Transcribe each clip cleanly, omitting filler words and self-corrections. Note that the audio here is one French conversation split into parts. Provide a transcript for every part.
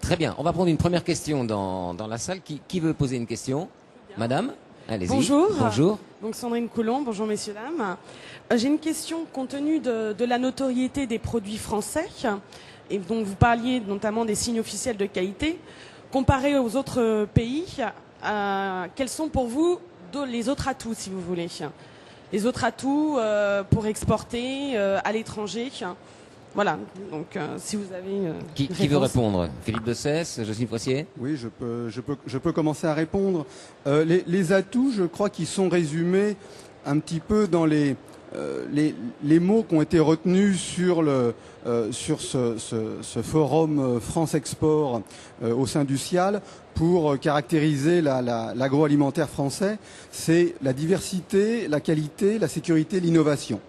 Très bien, on va prendre une première question dans la salle. Qui veut poser une question? Madame, allez-y. Bonjour. Bonjour. Donc Sandrine Coulon, bonjour messieurs, dames. J'ai une question compte tenu de la notoriété des produits français, et dont vous parliez notamment des signes officiels de qualité. Comparé aux autres pays, quels sont pour vous les autres atouts, si vous voulez? Les autres atouts pour exporter à l'étranger? Voilà, donc si vous avez Qui veut répondre? Philippe Bessès, Jocelyne Foissier? Oui, je peux commencer à répondre. Les atouts, je crois qu'ils sont résumés un petit peu dans les mots qui ont été retenus sur ce forum France Export au sein du CIAL pour caractériser l'agroalimentaire français. C'est la diversité, la qualité, la sécurité, l'innovation.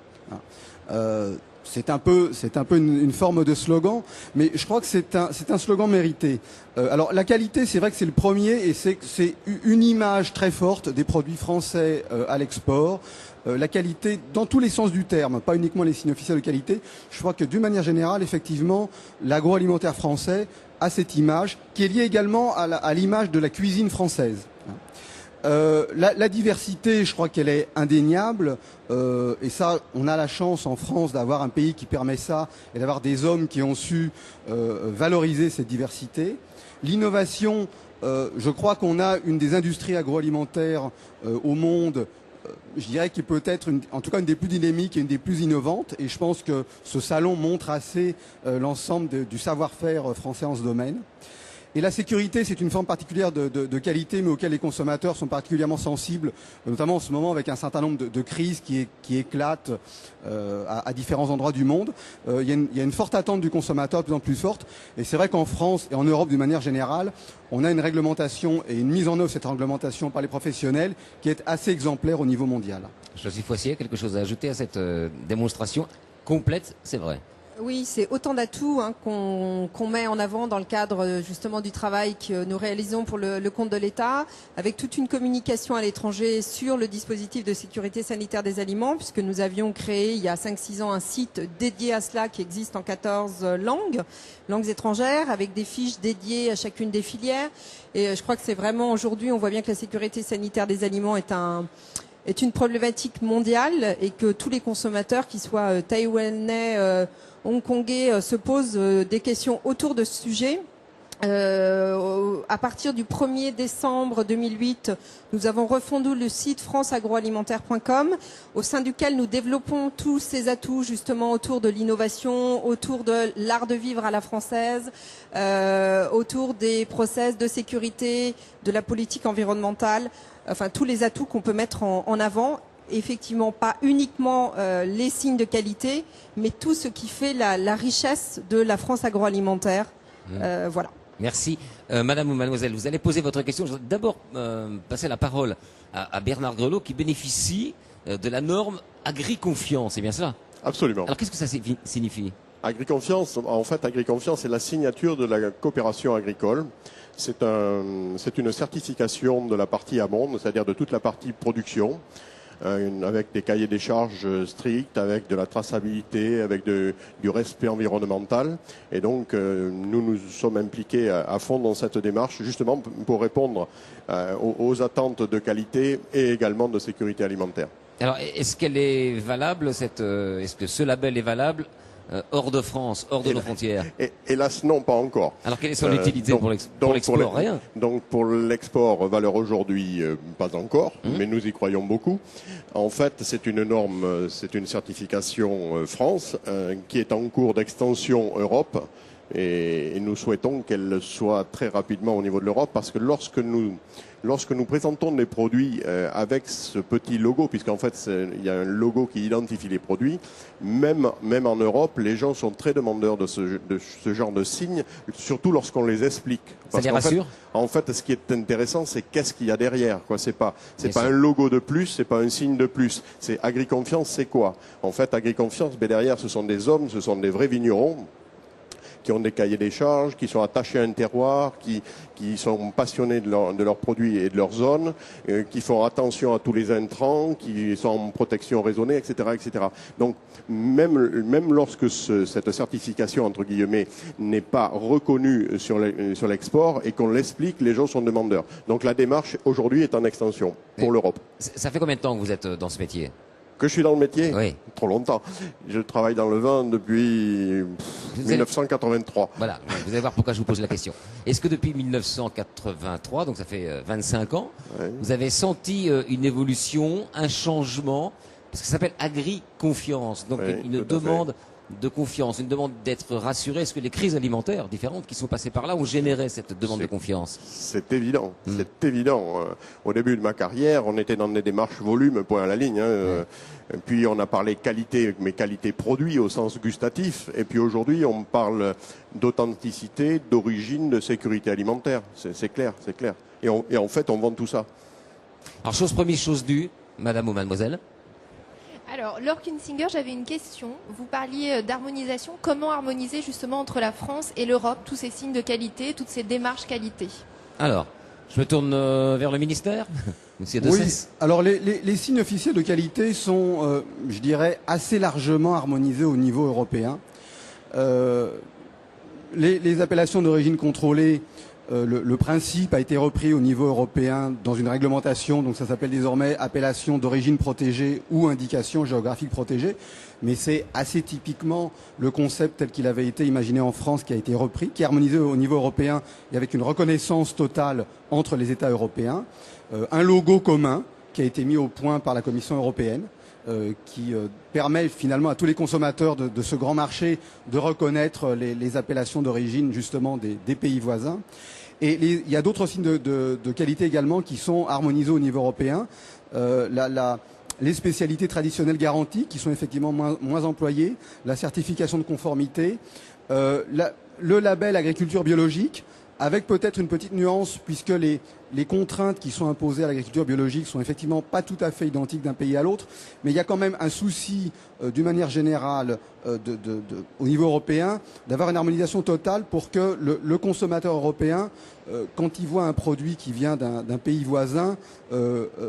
C'est un peu une forme de slogan, mais je crois que c'est un slogan mérité. Alors la qualité, c'est vrai que c'est le premier et c'est une image très forte des produits français à l'export. La qualité dans tous les sens du terme, pas uniquement les signes officiels de qualité. Je crois que d'une manière générale, effectivement, l'agroalimentaire français a cette image qui est liée également à l'image de la cuisine française. La diversité, je crois qu'elle est indéniable, et ça, on a la chance en France d'avoir un pays qui permet ça et d'avoir des hommes qui ont su valoriser cette diversité. L'innovation, je crois qu'on a une des industries agroalimentaires au monde, je dirais qui est peut-être en tout cas une des plus dynamiques et une des plus innovantes, et je pense que ce salon montre assez l'ensemble du savoir-faire français en ce domaine. Et la sécurité, c'est une forme particulière de qualité, mais auquel les consommateurs sont particulièrement sensibles, notamment en ce moment avec un certain nombre de crises qui éclatent à différents endroits du monde. Il y a une forte attente du consommateur, de plus en plus forte. Et c'est vrai qu'en France et en Europe, d'une manière générale, on a une réglementation et une mise en œuvre de cette réglementation par les professionnels qui est assez exemplaire au niveau mondial. Jocelyne Foissier, quelque chose à ajouter à cette démonstration complète, c'est vrai? Oui, c'est autant d'atouts qu'on met en avant dans le cadre justement du travail que nous réalisons pour le compte de l'État, avec toute une communication à l'étranger sur le dispositif de sécurité sanitaire des aliments, puisque nous avions créé il y a 5-6 ans un site dédié à cela qui existe en 14 langues étrangères, avec des fiches dédiées à chacune des filières. Et je crois que c'est vraiment aujourd'hui, on voit bien que la sécurité sanitaire des aliments est une problématique mondiale et que tous les consommateurs, qu'ils soient taïwanais, hongkongais, se posent des questions autour de ce sujet. À partir du 1er décembre 2008, nous avons refondu le site franceagroalimentaire.com, au sein duquel nous développons tous ces atouts justement autour de l'innovation, autour de l'art de vivre à la française, autour des process de sécurité, de la politique environnementale, enfin tous les atouts qu'on peut mettre en avant. Effectivement, pas uniquement les signes de qualité, mais tout ce qui fait la richesse de la France agroalimentaire. Voilà. Merci. Madame ou mademoiselle, vous allez poser votre question. Je voudrais d'abord passer la parole à Bernard Grelot qui bénéficie de la norme Agriconfiance. C'est bien cela? Absolument. Alors qu'est-ce que ça signifie? Agriconfiance, en fait, Agriconfiance, c'est la signature de la coopération agricole. C'est une certification de la partie amont, c'est-à-dire de toute la partie production, avec des cahiers des charges stricts, avec de la traçabilité, avec du respect environnemental. Et donc, nous sommes impliqués à fond dans cette démarche, justement pour répondre aux attentes de qualité et également de sécurité alimentaire. Alors, est-ce qu'elle est valable, est-ce que ce label est valable hors de France, hors de nos frontières? Hélas, non, pas encore. Alors, quelle est son utilité pour l'export? Rien. Donc, pour l'export, valeur aujourd'hui, pas encore, mais nous y croyons beaucoup. En fait, c'est une norme, c'est une certification France qui est en cours d'extension Europe. Et nous souhaitons qu'elle soit très rapidement au niveau de l'Europe, parce que lorsque nous présentons des produits avec ce petit logo, puisqu'en fait il y a un logo qui identifie les produits, même en Europe, les gens sont très demandeurs de ce genre de signes, surtout lorsqu'on les explique. Ça les rassure? En fait, ce qui est intéressant, c'est qu'est-ce qu'il y a derrière, quoi. C'est pas un logo de plus, c'est pas un signe de plus. C'est Agriconfiance, c'est quoi? En fait, Agriconfiance, mais derrière, ce sont des hommes, ce sont des vrais vignerons qui ont des cahiers des charges, qui sont attachés à un terroir, qui sont passionnés de leurs produits et de leur zone, qui font attention à tous les intrants, qui sont en protection raisonnée, etc., etc. Donc même lorsque cette certification entre guillemets n'est pas reconnue sur l'export et qu'on l'explique, les gens sont demandeurs. Donc la démarche aujourd'hui est en extension pour l'Europe. Ça fait combien de temps que vous êtes dans ce métier? Que je suis dans le métier? Oui. Trop longtemps. Je travaille dans le vin depuis 1983. Voilà, vous allez voir pourquoi je vous pose la question. Est-ce que depuis 1983, donc ça fait 25 ans, vous avez senti une évolution, un changement? Parce que ça s'appelle agri-confiance, donc une demande de confiance, une demande d'être rassuré. Est-ce que les crises alimentaires différentes qui sont passées par là ont généré cette demande de confiance? C'est évident, c'est évident. Au début de ma carrière, on était dans des démarches volume, point à la ligne. Et puis on a parlé qualité, mais qualité produit au sens gustatif. Et puis aujourd'hui, on parle d'authenticité, d'origine, de sécurité alimentaire. C'est clair, c'est clair. Et en fait, on vend tout ça. Alors chose promise, chose due, madame ou mademoiselle? Alors, Laure Kunsinger, j'avais une question. Vous parliez d'harmonisation. Comment harmoniser justement entre la France et l'Europe tous ces signes de qualité, toutes ces démarches qualité? Alors, je me tourne vers le ministère. Monsieur De Oui, Cesse. alors les signes officiels de qualité sont, je dirais, assez largement harmonisés au niveau européen. Les appellations d'origine contrôlée, le principe a été repris au niveau européen dans une réglementation, donc ça s'appelle désormais appellation d'origine protégée ou indication géographique protégée, mais c'est assez typiquement le concept tel qu'il avait été imaginé en France qui a été repris, qui est harmonisé au niveau européen et avec une reconnaissance totale entre les États européens, un logo commun qui a été mis au point par la Commission européenne, qui permet finalement à tous les consommateurs de ce grand marché de reconnaître les appellations d'origine justement des pays voisins. Et il y a d'autres signes de qualité également qui sont harmonisés au niveau européen. Les spécialités traditionnelles garanties qui sont effectivement moins employées, la certification de conformité, le label agriculture biologique, avec peut-être une petite nuance puisque les contraintes qui sont imposées à l'agriculture biologique sont effectivement pas tout à fait identiques d'un pays à l'autre, mais il y a quand même un souci d'une manière générale au niveau européen d'avoir une harmonisation totale pour que le consommateur européen, quand il voit un produit qui vient d'un pays voisin,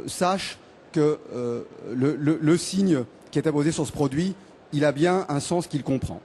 sache que le signe qui est apposé sur ce produit, il a bien un sens qu'il comprend.